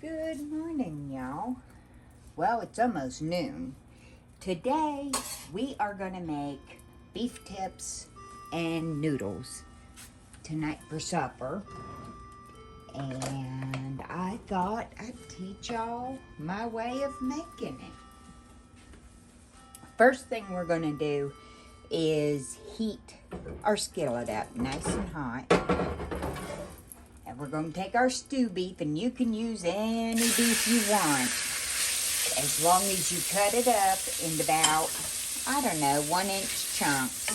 Good morning, y'all. Well, it's almost noon. Today, we are going to make beef tips and noodles tonight for supper. And I thought I'd teach y'all my way of making it. First thing we're going to do is heat our skillet up nice and hot. And we're going to take our stew beef, and you can use any beef you want, as long as you cut it up into about, 1-inch chunks.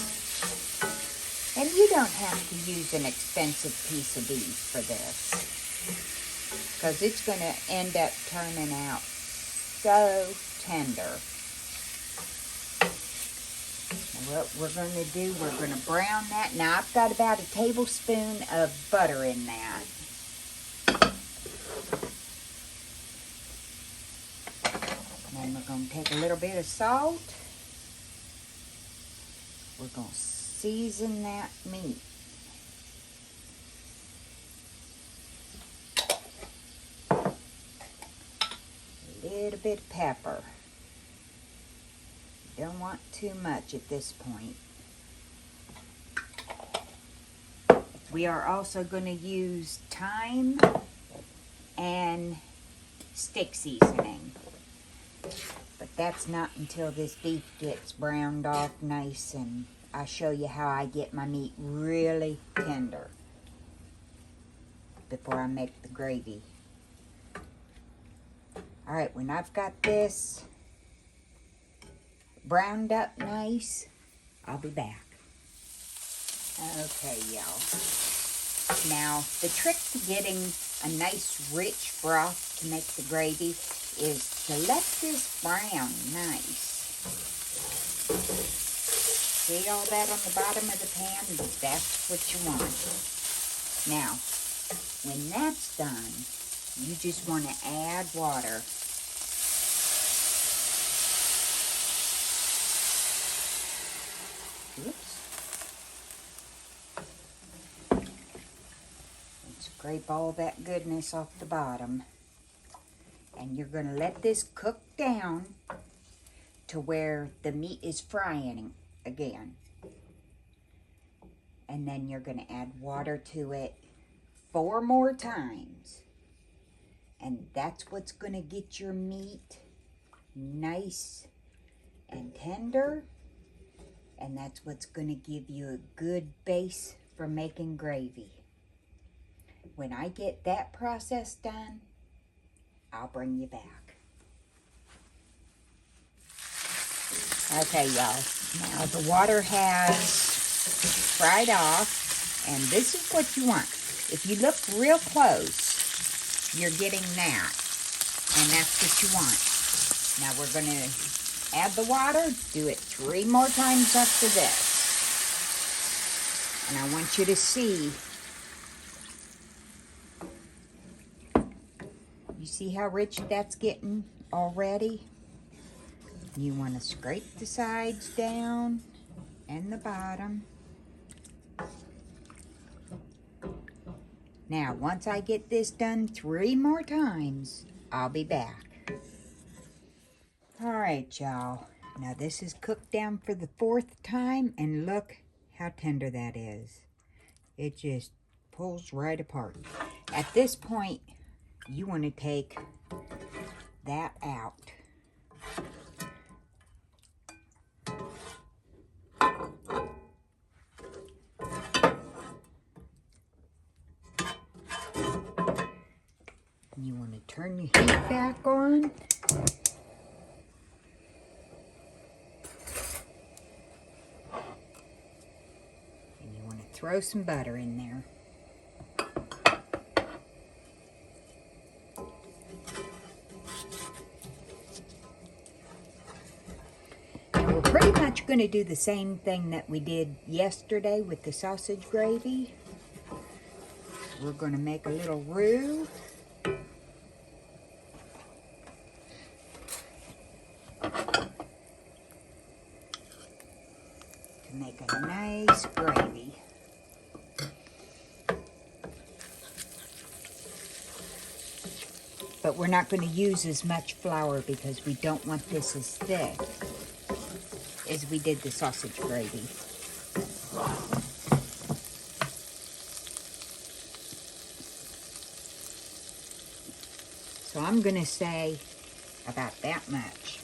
And you don't have to use an expensive piece of beef for this, because it's going to end up turning out so tender. And what we're going to do, we're going to brown that. Now, I've got about a tablespoon of butter in that. And then we're going to take a little bit of salt. We're going to season that meat. A little bit of pepper. You don't want too much at this point. We are also going to use thyme and stick seasoning. But that's not until this beef gets browned off nice and I show you how I get my meat really tender before I make the gravy. Alright, when I've got this browned up nice, I'll be back. Okay, y'all. Now, the trick to getting a nice rich broth to make the gravy is to let this brown nice. See all that on the bottom of the pan? That's what you want. Now, when that's done, you just want to add water. Oops. And scrape all that goodness off the bottom. And you're going to let this cook down to where the meat is frying again. And then you're going to add water to it 4 more times. And that's what's going to get your meat nice and tender. And that's what's going to give you a good base for making gravy. When I get that process done, I'll bring you back. Okay, y'all. Now the water has fried off, and this is what you want. If you look real close, you're getting that, and that's what you want. Now we're going to add the water. Do it 3 more times after this. And I want you to see. You see how rich that's getting already? You want to scrape the sides down and the bottom. Now, once I get this done 3 more times, I'll be back. All right, y'all. Now, this is cooked down for the 4th time, and look how tender that is. It just pulls right apart. At this point, you want to take that out. You want to turn your heat back on. And you want to throw some butter in there. We're pretty much going to do the same thing that we did yesterday with the sausage gravy. We're going to make a little roux. To make a nice gravy. But we're not going to use as much flour because we don't want this as thick as we did the sausage gravy. So I'm going to say about that much.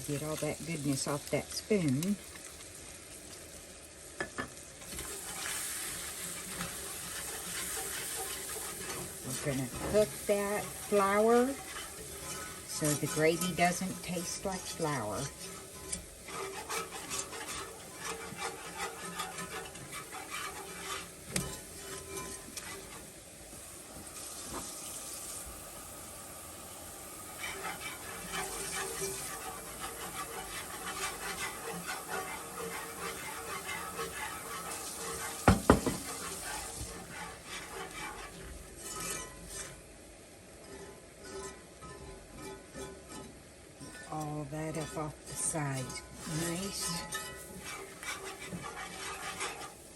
Get all that goodness off that spoon. We're going to cook that flour so the gravy doesn't taste like flour. All that up off the sides. Nice.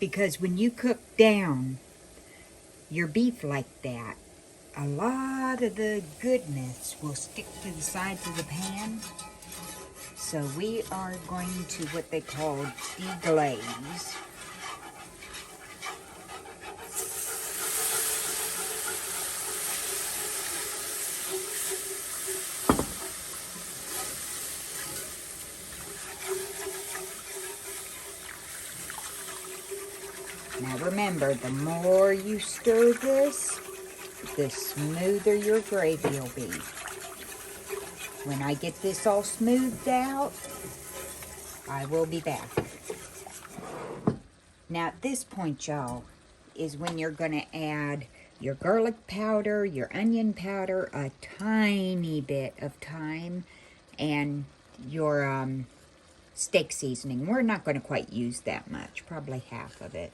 Because when you cook down your beef like that, a lot of the goodness will stick to the sides of the pan. So we are going to what they call deglaze. Now remember, the more you stir this, the smoother your gravy will be. When I get this all smoothed out, I will be back. Now at this point, y'all, is when you're going to add your garlic powder, your onion powder, a tiny bit of thyme, and your steak seasoning. We're not going to quite use that much, probably half of it.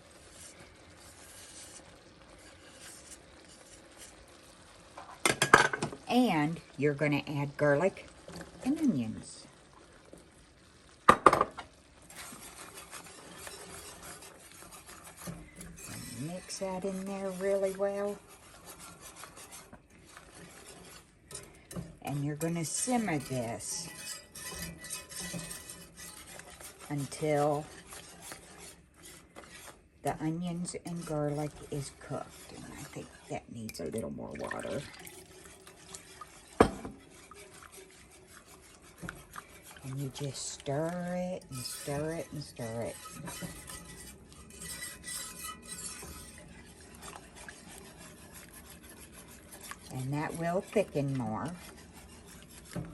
And you're going to add garlic and onions. Mix that in there really well. And you're going to simmer this until the onions and garlic is cooked. And I think that needs a little more water. And you just stir it and stir it and stir it. And that will thicken more. And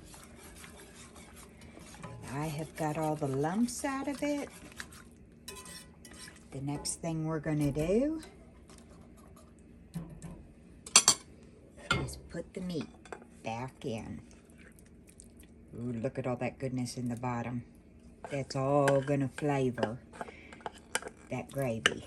I have got all the lumps out of it. The next thing we're going to do is put the meat back in. Ooh, look at all that goodness in the bottom. That's all going to flavor that gravy.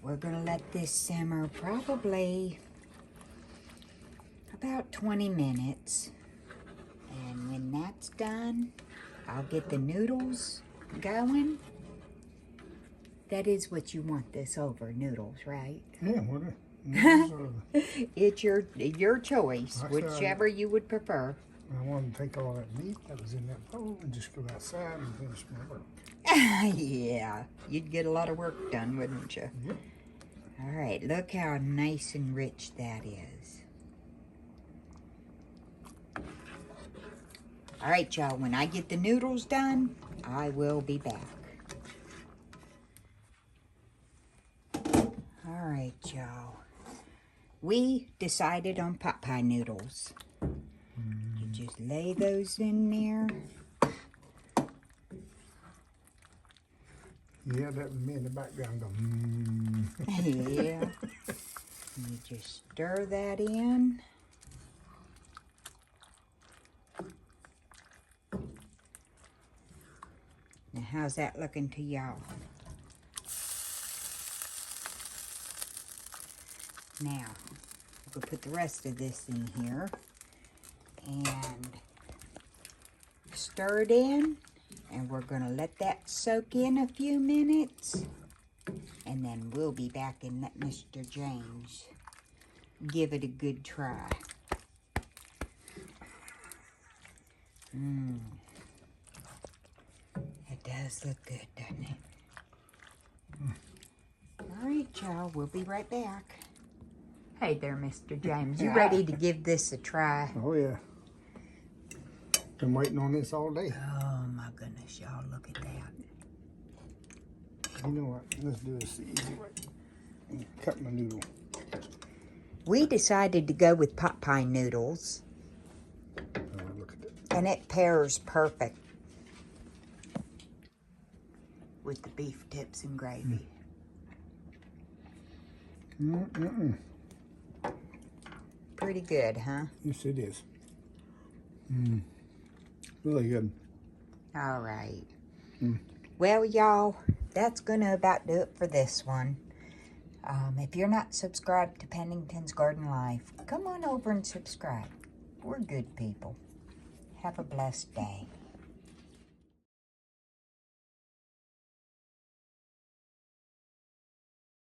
We're going to let this simmer probably about 20 minutes. And when that's done, I'll get the noodles going. That is what you want this over, noodles, right? Yeah, whatever. Noodles It's your choice, whichever you would prefer. I wanted to take all that meat that was in that bowl and just go outside and finish my work. Yeah, you'd get a lot of work done, wouldn't you? Yep. All right, look how nice and rich that is. All right, y'all, when I get the noodles done, I will be back. All right, y'all. We decided on pot pie noodles. You just lay those in there. Yeah, that was me in the background going, Yeah. You just stir that in. Now, how's that looking to y'all? Now, we'll put the rest of this in here and stir it in. And we're going to let that soak in a few minutes. And then we'll be back and let Mr. James give it a good try. It does look good, doesn't it? All right, y'all. We'll be right back. Hey there, Mr. James. You ready to give this a try? oh yeah. Been waiting on this all day. Oh, my goodness, y'all. Look at that. You know what? Let's do this the easy way. Cut my noodle. We decided to go with pot pie noodles. Oh, look at that. And it pairs perfect with the beef tips and gravy. Pretty good, huh? Yes, it is. Really good. All right. Well, y'all, that's going to about do it for this one. If you're not subscribed to Pennington's Garden Life, come on over and subscribe. We're good people. Have a blessed day.